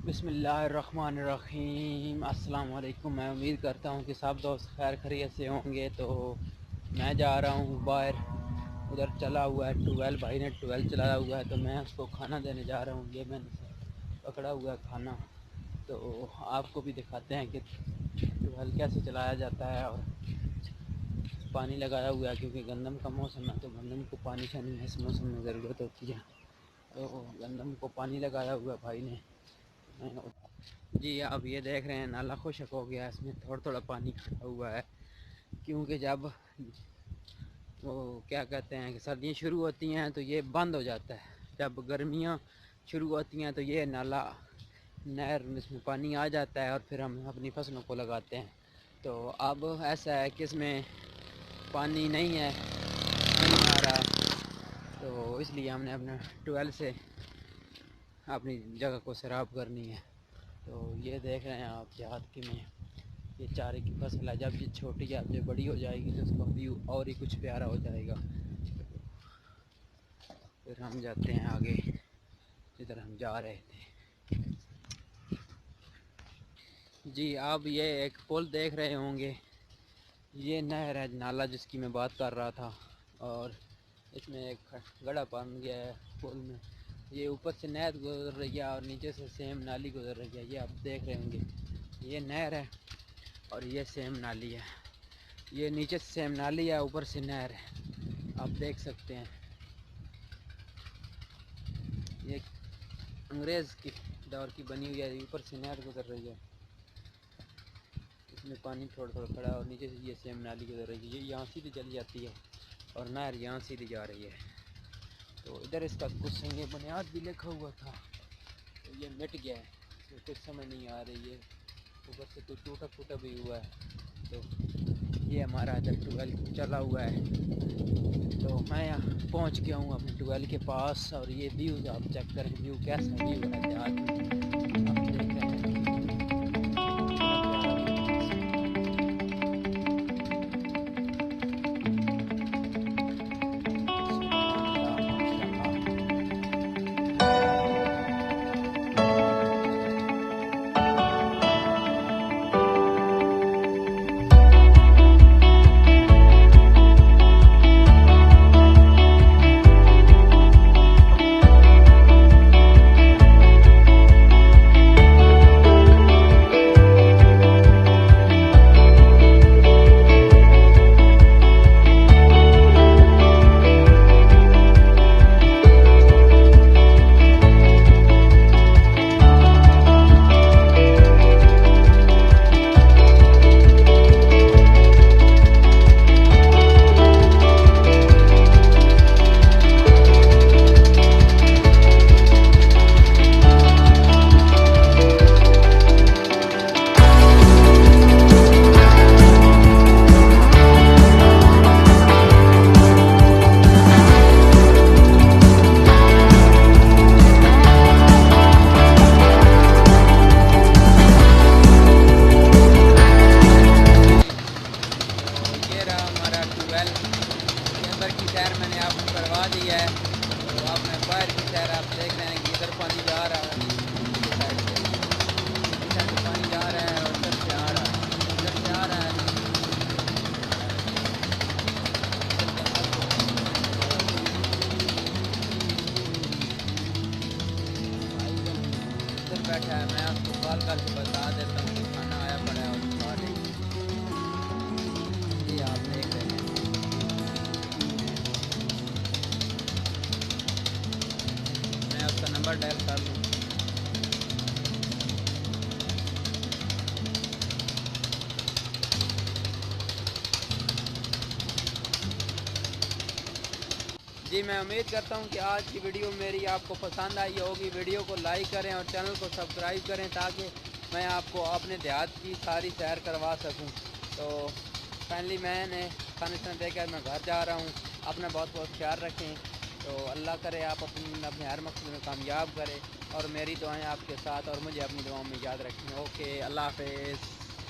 بسم اللہ الرحمن الرحیم۔ السلام علیکم۔ میں امید کرتا ہوں کہ سب دوست خیر خیریت سے ہوں گے۔ تو میں جا رہا ہوں باہر، ادھر چلا ہوا ہے ٹویل، بھائی نے ٹویل چلایا ہوا ہے تو میں اس کو کھانا دینے جا رہا ہوں۔ یہ میں نے پکڑا ہوا ہے کھانا، تو آپ کو بھی دکھاتے ہیں کہ ٹویل کیسے چلایا جاتا ہے۔ اور پانی لگایا ہوا ہے کیونکہ گندم کا موسم ہے، تو گندم کو پانی شانی اس موسم میں ضرورت ہوتی ہے، تو گندم کو پانی لگایا ہوا ہے بھائی نے۔ جی آپ یہ دیکھ رہے ہیں نالا خشک ہو گیا، اس میں تھوڑا تھوڑا پانی کھڑا ہوا ہے، کیونکہ جب وہ کیا کہتے ہیں کہ سردیاں شروع ہوتی ہیں تو یہ بند ہو جاتا ہے، جب گرمیاں شروع ہوتی ہیں تو یہ نالا نہر اس میں پانی آ جاتا ہے اور پھر ہم اپنی فصلوں کو لگاتے ہیں۔ تو اب ایسا ہے کہ اس میں پانی نہیں ہے، نہیں آ رہا، تو اس لیے ہم نے اپنے ٹویل سے اپنی جگہ کو سیراب کرنی ہے۔ تو یہ دیکھ رہے ہیں آپ دیہات کی میں یہ چارے کی فصل ہے، جب یہ چھوٹی ہے جب یہ بڑی ہو جائے گی تو اس کا ویو اور ہی کچھ پیارا ہو جائے گا۔ پھر ہم جاتے ہیں آگے جدھر ہم جا رہے تھے۔ جی آپ یہ ایک پل دیکھ رہے ہوں گے، یہ نہر ہے نالا جس کی میں بات کر رہا تھا، اور اس میں ایک گڑھا بن گیا ہے پل میں، یہ اوپر سے نہر گزر رہی ہے اور نیچے سے سیم نالی گزر رہی ہے۔ یہ آپ دیکھ رہے ہوں گے، یہ نہر ہے اور یہ سیم نالی ہے، یہ نیچے سے سیم نالی ہے، اوپر سے نہر ہے، آپ دیکھ سکتے ہیں۔ یہ انگریز کی دور کی بنی ہوئی ہے، اوپر سے نہر گزر رہی ہے، اس میں پانی تھوڑا تھوڑا کھڑا ہے اور نیچے سے یہ سیم نالی گزر رہی ہے، یہ یہاں سیدھی چلی جاتی ہے اور نہر یہاں سیدھی جا رہی ہے۔ تو ادھر اس کا کچھ سنگ بنیاد بھی لکھا ہوا تھا، تو یہ مٹ گیا ہے، تو کچھ سمجھ نہیں آ رہی ہے، اوپر سے کچھ ٹوٹا پھوٹا بھی ہوا ہے۔ تو یہ ہمارا ادھر ٹویل چلا ہوا ہے، تو میں یہاں پہنچ گیا ہوں اپنے ٹویل کے پاس، اور یہ ویو آپ چیک کریں، ویو کیسا ویو ہے دیہات میں، آپ دیکھ رہے ہیں کتنا پیارا ویو ہے۔ سبحان اللہ، ماشاء اللہ۔ تو یہ رہا ہمارا ٹویل، کے اندر کی سیر میں نے آپ کو کروا دی ہے، تو آپ میں باہر کی سیر آپ دیکھ رہے ہیں کہ ادھر پانی جا رہا ہے، اس سائڈ سے پانی جا رہا ہے اور ادھر سے آ رہا ہے، ادھر سے آ رہا ہے۔ ادھر بیٹھا ہے، میں آپ کو کال کر کے بتا دیتا ہوں کہ کھانا آیا پڑا ہے اور کھا لیں۔ جی آپ دیکھ رہے ہیں، میں اس کا نمبر ڈائل کر لوں۔ جی میں امید کرتا ہوں کہ آج کی ویڈیو میری آپ کو پسند آئی ہوگی، ویڈیو کو لائک کریں اور چینل کو سبسکرائب کریں تاکہ میں آپ کو اپنے دیہات کی ساری سیر کروا سکوں۔ تو فائنلی میں نے کھانا شانا دے کر میں گھر جا رہا ہوں، اپنا بہت بہت خیال رکھیں، تو اللہ کرے آپ اپنے ہر مقصد میں کامیاب کریں، اور میری دعائیں آپ کے ساتھ اور مجھے اپنی دعاؤں میں یاد رکھیں۔ اوکے، اللہ حافظ۔